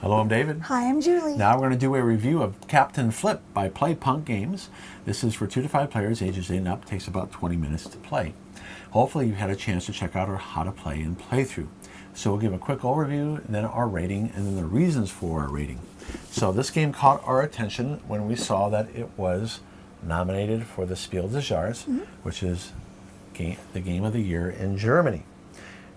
Hello, I'm David. Hi, I'm Julie. Now we're going to do a review of Captain Flip by Play Punk Games. This is for 2 to 5 players, ages 8 and up. It takes about 20 minutes to play. Hopefully you've had a chance to check out our how to play and playthrough. So we'll give a quick overview, and then our rating, and then the reasons for our rating. So this game caught our attention when we saw that it was nominated for the Spiel des Jahres, which is the game of the year in Germany.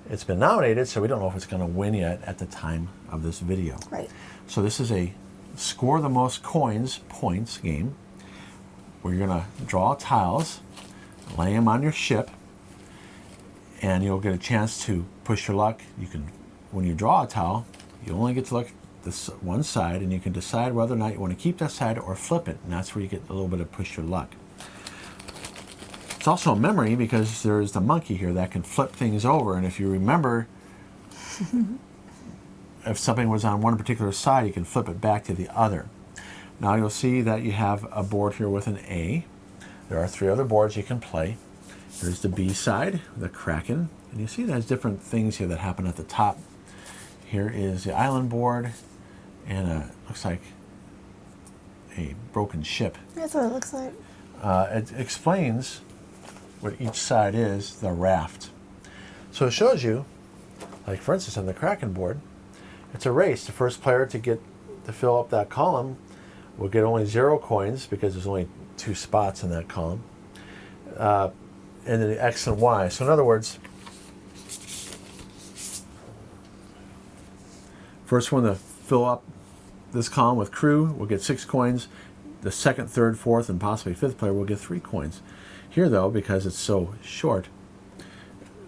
It's been nominated, so we don't know if it's going to win yet at the time of this video. Right. So this is a score the most points game, where you're going to draw tiles, lay them on your ship, and you'll get a chance to push your luck. You can, when you draw a tile, you only get to look this one side, and you can decide whether or not you want to keep that side or flip it, and that's where you get a little bit of push your luck. It's also a memory because there's the monkey here that can flip things over, and if you remember, if something was on one particular side, you can flip it back to the other. Now you'll see that you have a board here with an A. There are 3 other boards you can play. There's the B side, the Kraken, and you see there's different things here that happen at the top. Here is the island board, and looks like a broken ship. That's what it looks like. It explains what each side is, the raft. So it shows you, like for instance on the Kraken board, it's a race. The first player to fill up that column will get only 0 coins because there's only 2 spots in that column. And then the X and Y. So in other words, first one to fill up this column with crew will get 6 coins. The second, third, fourth, and possibly 5th player will get 3 coins. Here, though, because it's so short,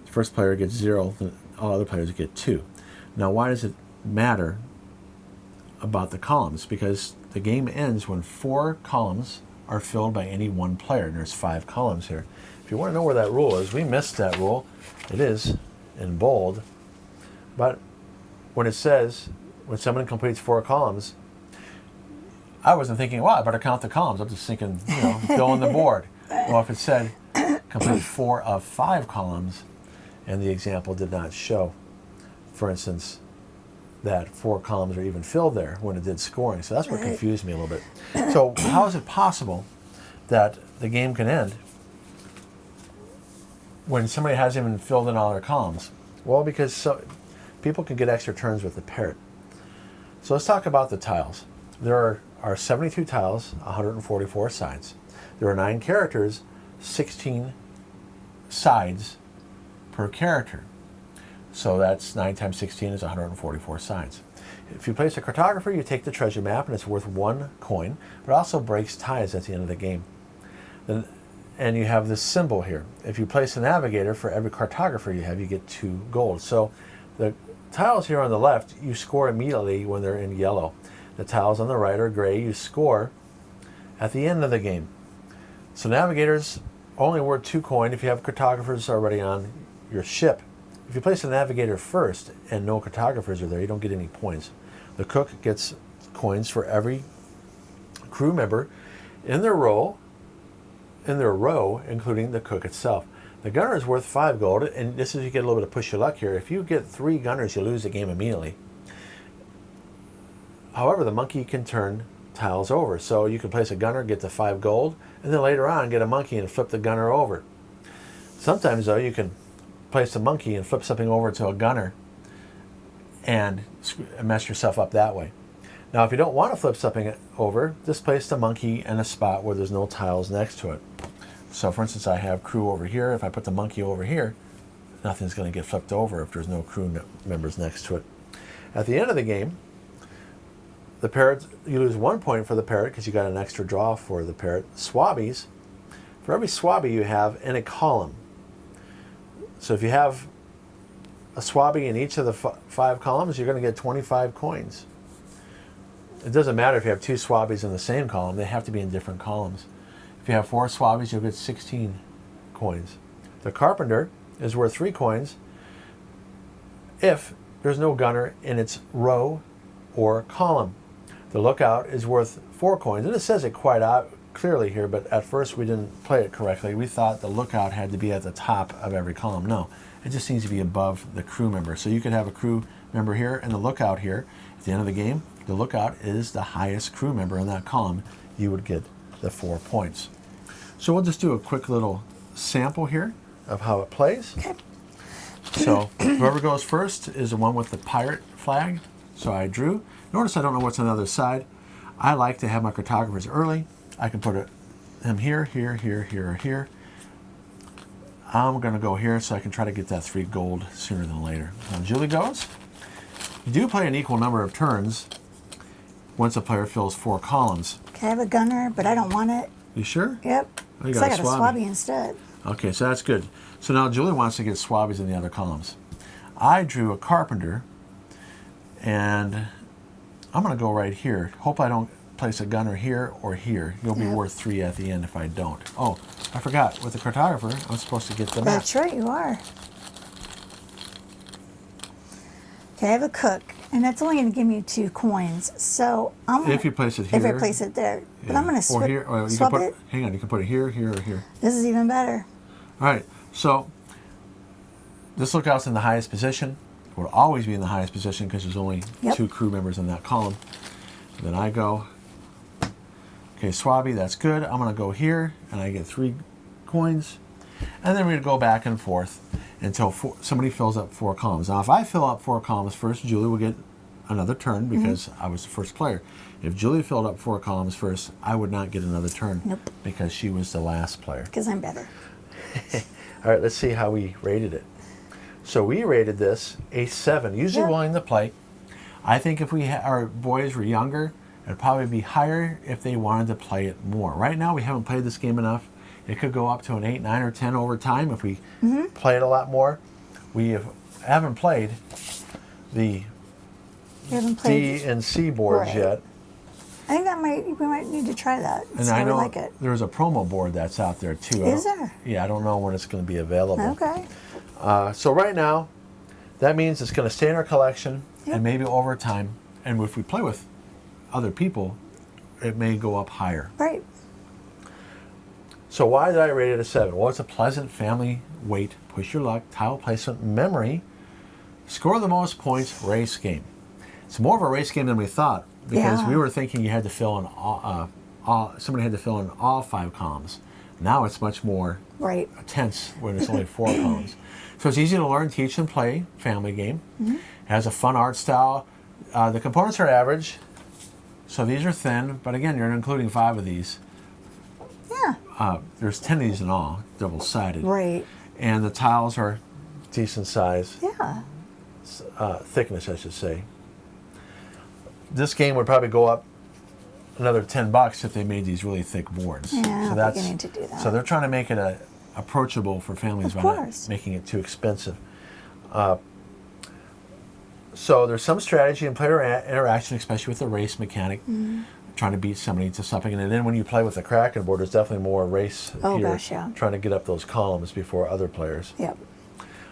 the first player gets 0, and all other players get 2. Now, why does it matter about the columns? Because the game ends when 4 columns are filled by any one player, and there's 5 columns here. If you want to know where that rule is, we missed that rule. It is in bold. But when it says, when someone completes 4 columns, I wasn't thinking, wow, I better count the columns. I'm just thinking, fill in the board. Well, if it said complete 4 of 5 columns, and the example did not show, for instance, that 4 columns are even filled there when it did scoring. So that's what confused me a little bit. So how is it possible that the game can end when somebody hasn't even filled in all their columns? Well, because people can get extra turns with the parrot. So let's talk about the tiles. There are 72 tiles, 144 sides. There are 9 characters, 16 sides per character. So that's 9 times 16 is 144 sides. If you place a cartographer, you take the treasure map, and it's worth 1 coin, but it also breaks ties at the end of the game. And you have this symbol here. If you place a navigator, for every cartographer you have, you get 2 gold. So the tiles here on the left, you score immediately when they're in yellow. The tiles on the right are gray. You score at the end of the game. So navigators only worth 2 coin if you have cartographers already on your ship. If you place a navigator first and no cartographers are there, you don't get any points. The cook gets coins for every crew member in their row, including the cook itself. The gunner is worth 5 gold, and this is, you get a little bit of push your luck here. If you get 3 gunners, you lose the game immediately. However, the monkey can turn tiles over. So you can place a gunner, get the 5 gold, and then later on get a monkey and flip the gunner over. Sometimes, though, you can place a monkey and flip something over to a gunner and mess yourself up that way. Now, if you don't want to flip something over, just place the monkey in a spot where there's no tiles next to it. So, for instance, I have crew over here. If I put the monkey over here, nothing's going to get flipped over if there's no crew members next to it. At the end of the game, the parrot, you lose 1 point for the parrot because you got an extra draw for the parrot. Swabbies, for every swabby you have in a column. So if you have a swabby in each of the 5 columns, you're going to get 25 coins. It doesn't matter if you have 2 swabbies in the same column. They have to be in different columns. If you have 4 swabbies, you'll get 16 coins. The carpenter is worth 3 coins if there's no gunner in its row or column. The lookout is worth 4 coins, and it says it quite clearly here, but at first we didn't play it correctly. We thought the lookout had to be at the top of every column. No, it just needs to be above the crew member. So you could have a crew member here and the lookout here. At the end of the game, the lookout is the highest crew member in that column. You would get the 4 points. So we'll just do a quick little sample here of how it plays. Okay. So whoever goes first is the one with the pirate flag. So I drew. Notice I don't know what's on the other side. I like to have my cartographers early. I can put them here, here, here, here, or here. I'm going to go here so I can try to get that 3 gold sooner than later. Now Julie goes. You do play an equal number of turns once a player fills 4 columns. Okay, I have a gunner, but I don't want it. You sure? Yep. Oh, you So got I a got a swabby instead. Okay, so that's good. So now Julie wants to get swabbies in the other columns. I drew a carpenter, and I'm going to go right here. Hope I don't place a gunner here or here. You'll be worth 3 at the end if I don't. Oh, I forgot. With the cartographer, I'm supposed to get the map. That's right, you are. Okay, I have a cook, and that's only going to give me 2 coins. So I'm gonna, if you place it here. If I place it there. But I'm going to swap it. Hang on, you can put it here, here, or here. This is even better. All right, so this lookout's in the highest position. It will always be in the highest position because there's only 2 crew members in that column. And then I go, okay, swabby, that's good. I'm going to go here, and I get 3 coins. And then we're going to go back and forth until somebody fills up 4 columns. Now, if I fill up 4 columns first, Julie will get another turn because I was the first player. If Julie filled up 4 columns first, I would not get another turn. Nope. Because she was the last player. Because I'm better. All right, let's see how we rated it. So we rated this a 7, usually willing to play. I think if our boys were younger, it'd probably be higher if they wanted to play it more. Right now, we haven't played this game enough. It could go up to an 8, 9, or 10 over time if we play it a lot more. We haven't played the D and C boards yet. I think we might need to try that. And I know there's a promo board that's out there too. Is there? Yeah, I don't know when it's going to be available. Okay. So right now, that means it's going to stay in our collection, and maybe over time, and if we play with other people, it may go up higher. Right. So why did I rate it a 7? Well, it's a pleasant family weight, push your luck, tile placement, memory, score the most points, race game. It's more of a race game than we thought because we were thinking you had to fill in somebody had to fill in all 5 columns. Now it's much more tense when it's only 4 columns. So it's easy to learn, teach, and play family game. It has a fun art style. The components are average, so these are thin, but again, you're including 5 of these. Yeah. There's 10 of these in all, double-sided. Right. And the tiles are decent size. Yeah. Thickness, I should say. This game would probably go up another $10 if they made these really thick boards. Yeah, so that's beginning to do that. So they're trying to make it approachable for families by not making it too expensive. So there's some strategy and player interaction, especially with the race mechanic, trying to beat somebody to something. And then when you play with the Kraken board, there's definitely more race here, trying to get up those columns before other players. Yep.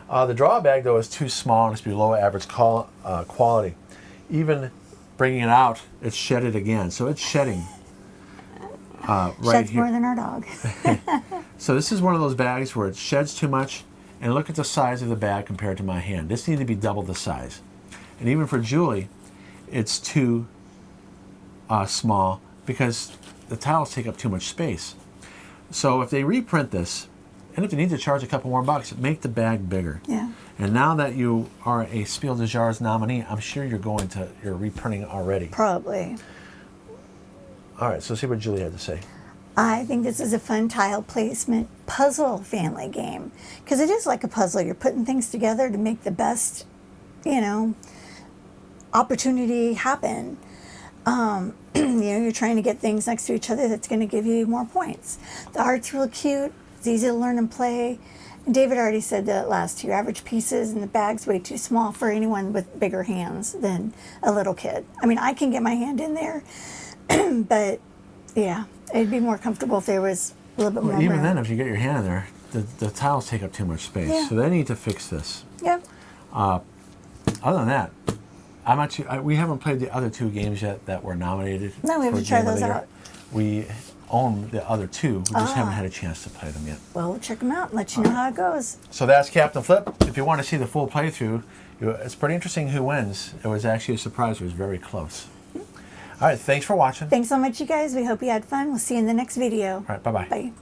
The drawbag, though, is too small and it's below average quality. Even bringing it out, it's shedded again. So it's shedding right Sheds here. more than our dog. So this is one of those bags where it sheds too much. And look at the size of the bag compared to my hand. This needs to be double the size. And even for Julie, it's too small because the tiles take up too much space. So if they reprint this, and if they need to charge a couple more bucks, make the bag bigger. Yeah. And now that you are a Spiel des Jahres nominee, I'm sure you're reprinting already. Probably. All right, so see what Julie had to say. I think this is a fun tile placement puzzle family game because it is like a puzzle. You're putting things together to make the best, opportunity happen. You're trying to get things next to each other that's going to give you more points. The art's real cute. It's easy to learn and play. And David already said that last year, average pieces and the bag's way too small for anyone with bigger hands than a little kid. I mean, I can get my hand in there, but yeah, it'd be more comfortable if there was a little bit more even room. then, if you get your hand in there, the tiles take up too much space. Yeah. So they need to fix this. Yep. Other than that, we haven't played the other 2 games yet that were nominated. No, we have for to try Game of those the Year. out. We own the other two. We just haven't had a chance to play them yet. Well, we'll check them out and let you know how it goes. So that's Captain Flip. If you want to see the full playthrough, it's pretty interesting who wins. It was actually a surprise. It was very close. All right, thanks for watching. Thanks so much, you guys. We hope you had fun. We'll see you in the next video. All right, bye-bye. Bye.